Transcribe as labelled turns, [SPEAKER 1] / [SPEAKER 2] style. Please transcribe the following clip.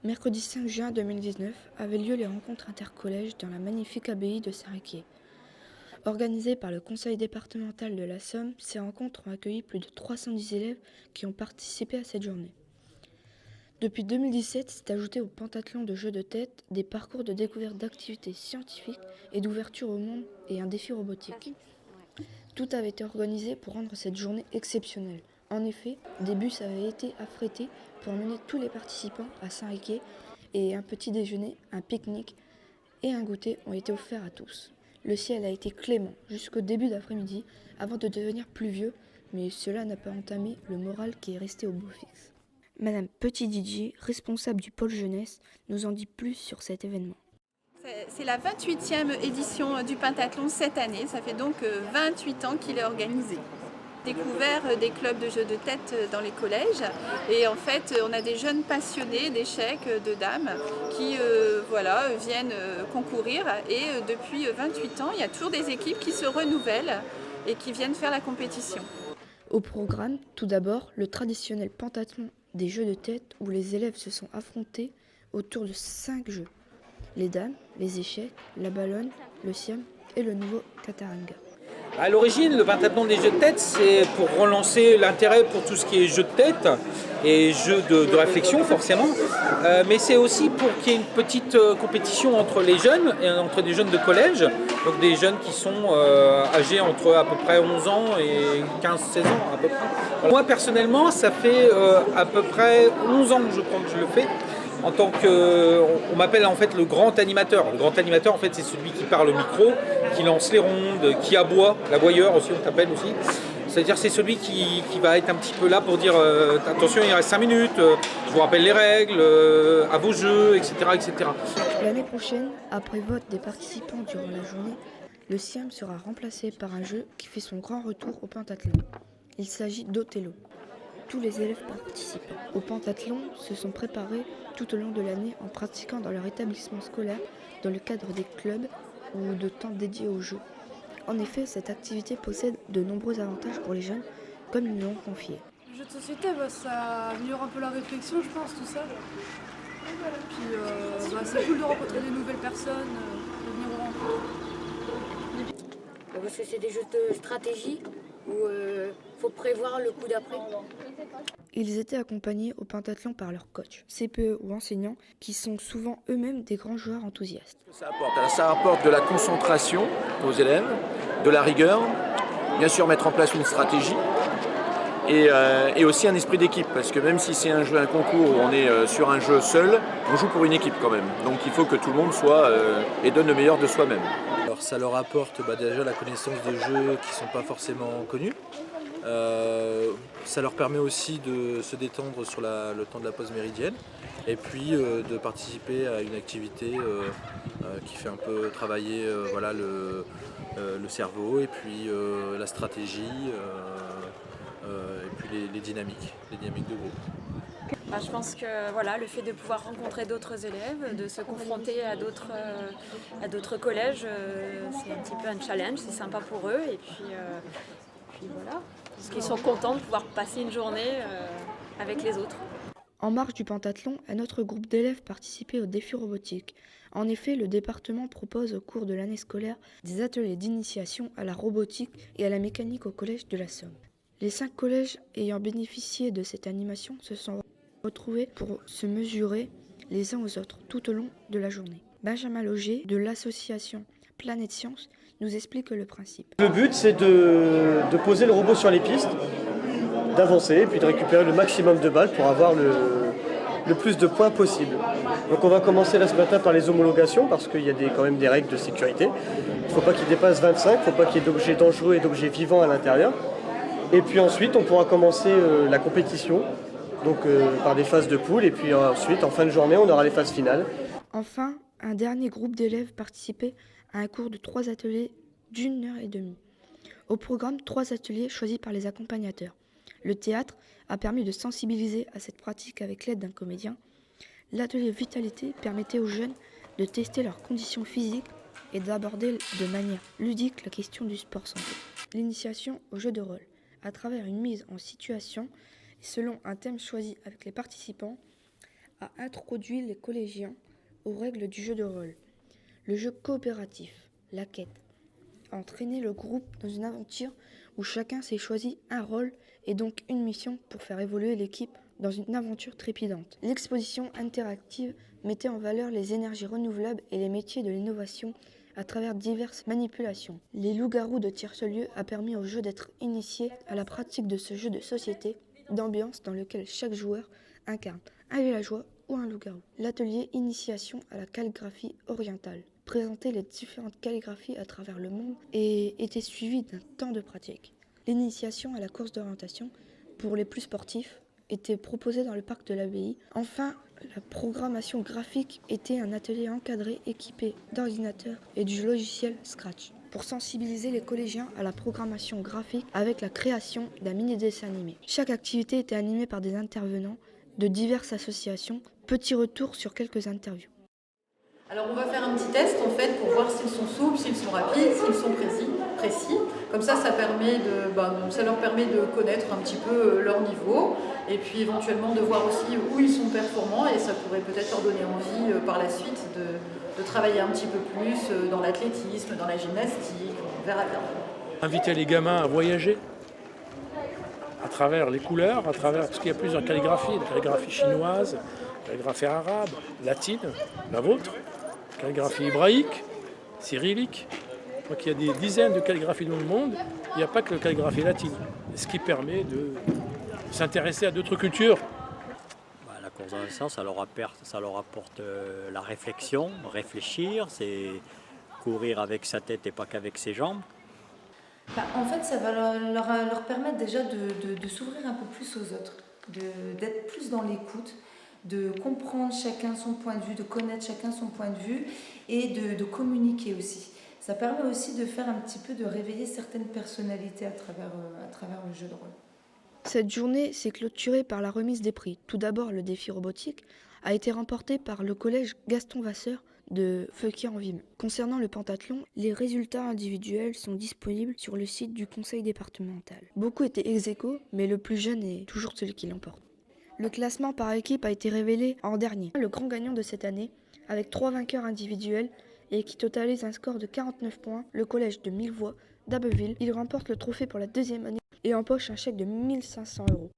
[SPEAKER 1] Mercredi 5 juin 2019 avaient lieu les rencontres intercollèges dans la magnifique abbaye de Saint-Riquier. Organisées par le conseil départemental de la Somme, ces rencontres ont accueilli plus de 310 élèves qui ont participé à cette journée. Depuis 2017, s'est ajouté au pentathlon de jeux de tête des parcours de découverte d'activités scientifiques et d'ouverture au monde et un défi robotique. Tout avait été organisé pour rendre cette journée exceptionnelle. En effet, des bus avaient été affrétés pour emmener tous les participants à Saint-Riquier et un petit déjeuner, un pique-nique et un goûter ont été offerts à tous. Le ciel a été clément jusqu'au début d'après-midi avant de devenir pluvieux, mais cela n'a pas entamé le moral qui est resté au beau fixe. Madame Petit-Didier, responsable du pôle jeunesse, nous en dit plus sur cet événement.
[SPEAKER 2] C'est la 28e édition du pentathlon cette année, ça fait donc 28 ans qu'il est organisé. Découvert des clubs de jeux de tête dans les collèges et en fait on a des jeunes passionnés d'échecs, de dames qui viennent concourir et depuis 28 ans il y a toujours des équipes qui se renouvellent et qui viennent faire la compétition.
[SPEAKER 1] Au programme, tout d'abord, le traditionnel pentathlon des jeux de tête où les élèves se sont affrontés autour de 5 jeux. Les dames, les échecs, la ballonne, le siam et le nouveau Kataranga.
[SPEAKER 3] À l'origine, le pentathlon des jeux de tête, c'est pour relancer l'intérêt pour tout ce qui est jeux de tête et jeux de réflexion forcément, mais c'est aussi pour qu'il y ait une petite compétition entre les jeunes et entre des jeunes de collège, donc des jeunes qui sont âgés entre à peu près 11 ans et 15-16 ans à peu près. Moi personnellement, ça fait à peu près 11 ans que je crois que je le fais. En tant que, on m'appelle en fait le grand animateur. Le grand animateur en fait c'est celui qui parle au micro, qui lance les rondes, qui aboie, l'aboyeur aussi on t'appelle aussi. C'est-à-dire c'est celui qui va être un petit peu là pour dire attention il reste 5 minutes, je vous rappelle les règles, à vos jeux, etc., etc.
[SPEAKER 1] L'année prochaine, après vote des participants durant la journée, le siam sera remplacé par un jeu qui fait son grand retour au pentathlon. Il s'agit d'Othello. Tous les élèves participants au pentathlon se sont préparés tout au long de l'année en pratiquant dans leur établissement scolaire, dans le cadre des clubs ou de temps dédiés aux jeux. En effet, cette activité possède de nombreux avantages pour les jeunes, comme ils l'ont confié.
[SPEAKER 4] Le jeu de société, ça améliore un peu la réflexion, je pense, tout ça. Puis c'est cool de rencontrer des nouvelles personnes, de venir aux rencontres.
[SPEAKER 5] Parce que c'est des jeux de stratégie où il faut prévoir le coup d'après.
[SPEAKER 1] Ils étaient accompagnés au pentathlon par leurs coachs, CPE ou enseignants, qui sont souvent eux-mêmes des grands joueurs enthousiastes.
[SPEAKER 6] Ça apporte de la concentration aux élèves, de la rigueur, bien sûr mettre en place une stratégie et aussi un esprit d'équipe, parce que même si c'est un jeu, un concours où on est sur un jeu seul, on joue pour une équipe quand même. Donc il faut que tout le monde soit et donne le meilleur de soi-même.
[SPEAKER 7] Alors ça leur apporte déjà la connaissance de jeux qui ne sont pas forcément connus. Ça leur permet aussi de se détendre sur le temps de la pause méridienne et puis de participer à une activité qui fait un peu travailler le cerveau et puis la stratégie et puis les dynamiques de groupe.
[SPEAKER 8] Je pense que le fait de pouvoir rencontrer d'autres élèves, de se confronter à d'autres collèges, c'est un petit peu un challenge, c'est sympa pour eux et puis voilà. Parce qu'ils sont contents de pouvoir passer une journée avec les autres.
[SPEAKER 1] En marge du pentathlon, un autre groupe d'élèves participait au défi robotique. En effet, le département propose au cours de l'année scolaire des ateliers d'initiation à la robotique et à la mécanique au collège de la Somme. Les 5 collèges ayant bénéficié de cette animation se sont retrouvés pour se mesurer les uns aux autres tout au long de la journée. Benjamin Loger de l'association Planète Science nous explique le principe.
[SPEAKER 9] Le but, c'est de poser le robot sur les pistes, d'avancer et puis de récupérer le maximum de balles pour avoir le plus de points possible. Donc on va commencer là ce matin par les homologations parce qu'il y a quand même des règles de sécurité. Il ne faut pas qu'il dépasse 25, il ne faut pas qu'il y ait d'objets dangereux et d'objets vivants à l'intérieur. Et puis ensuite, on pourra commencer la compétition donc, par des phases de poule et puis ensuite, en fin de journée, on aura les phases finales.
[SPEAKER 1] Enfin, un dernier groupe d'élèves participait à un cours de 3 ateliers d'1h30. Au programme, 3 ateliers choisis par les accompagnateurs. Le théâtre a permis de sensibiliser à cette pratique avec l'aide d'un comédien. L'atelier vitalité permettait aux jeunes de tester leurs conditions physiques et d'aborder de manière ludique la question du sport santé. L'initiation au jeu de rôle, à travers une mise en situation et selon un thème choisi avec les participants, a introduit les collégiens aux règles du jeu de rôle. Le jeu coopératif, la quête, a entraîné le groupe dans une aventure où chacun s'est choisi un rôle et donc une mission pour faire évoluer l'équipe dans une aventure trépidante. L'exposition interactive mettait en valeur les énergies renouvelables et les métiers de l'innovation à travers diverses manipulations. Les loups-garous de Tiercelieu a permis au jeu d'être initié à la pratique de ce jeu de société d'ambiance dans lequel chaque joueur incarne un villageois ou un loup-garou. L'atelier Initiation à la calligraphie orientale présentait les différentes calligraphies à travers le monde et était suivi d'un temps de pratique. L'initiation à la course d'orientation pour les plus sportifs était proposée dans le parc de l'abbaye. Enfin, la programmation graphique était un atelier encadré équipé d'ordinateurs et du logiciel Scratch pour sensibiliser les collégiens à la programmation graphique avec la création d'un mini-dessin animé. Chaque activité était animée par des intervenants de diverses associations. Petit retour sur quelques interviews.
[SPEAKER 10] Alors on va faire un petit test en fait pour voir s'ils sont souples, s'ils sont rapides, s'ils sont précis. Comme ça, ça leur permet de connaître un petit peu leur niveau et puis éventuellement de voir aussi où ils sont performants et ça pourrait peut-être leur donner envie par la suite de travailler un petit peu plus dans l'athlétisme, dans la gymnastique, on verra bien.
[SPEAKER 11] Inviter les gamins à voyager à travers les couleurs, parce qu'il y a plusieurs calligraphies, la calligraphie chinoise, la calligraphie arabe, latine, la vôtre, la calligraphie hébraïque, cyrillique. Donc il y a des dizaines de calligraphies dans le monde, il n'y a pas que la calligraphie latine, ce qui permet de s'intéresser à d'autres cultures.
[SPEAKER 12] La course dans le sens, ça leur apporte la réflexion, réfléchir, c'est courir avec sa tête et pas qu'avec ses jambes.
[SPEAKER 13] En fait, ça va leur permettre déjà de s'ouvrir un peu plus aux autres, d'être plus dans l'écoute, de comprendre chacun son point de vue, de connaître chacun son point de vue et de communiquer aussi. Ça permet aussi de faire un petit peu de réveiller certaines personnalités à travers le jeu de rôle.
[SPEAKER 1] Cette journée s'est clôturée par la remise des prix. Tout d'abord, le défi robotique a été remporté par le collège Gaston Vasseur de Feuquier-en-Vimeu. Concernant le pentathlon, les résultats individuels sont disponibles sur le site du conseil départemental. Beaucoup étaient ex-aequo, mais le plus jeune est toujours celui qui l'emporte. Le classement par équipe a été révélé en dernier. Le grand gagnant de cette année, avec 3 vainqueurs individuels et qui totalise un score de 49 points, le collège de Millevoye d'Abbeville. Il remporte le trophée pour la 2e année et empoche un chèque de 1 500 €.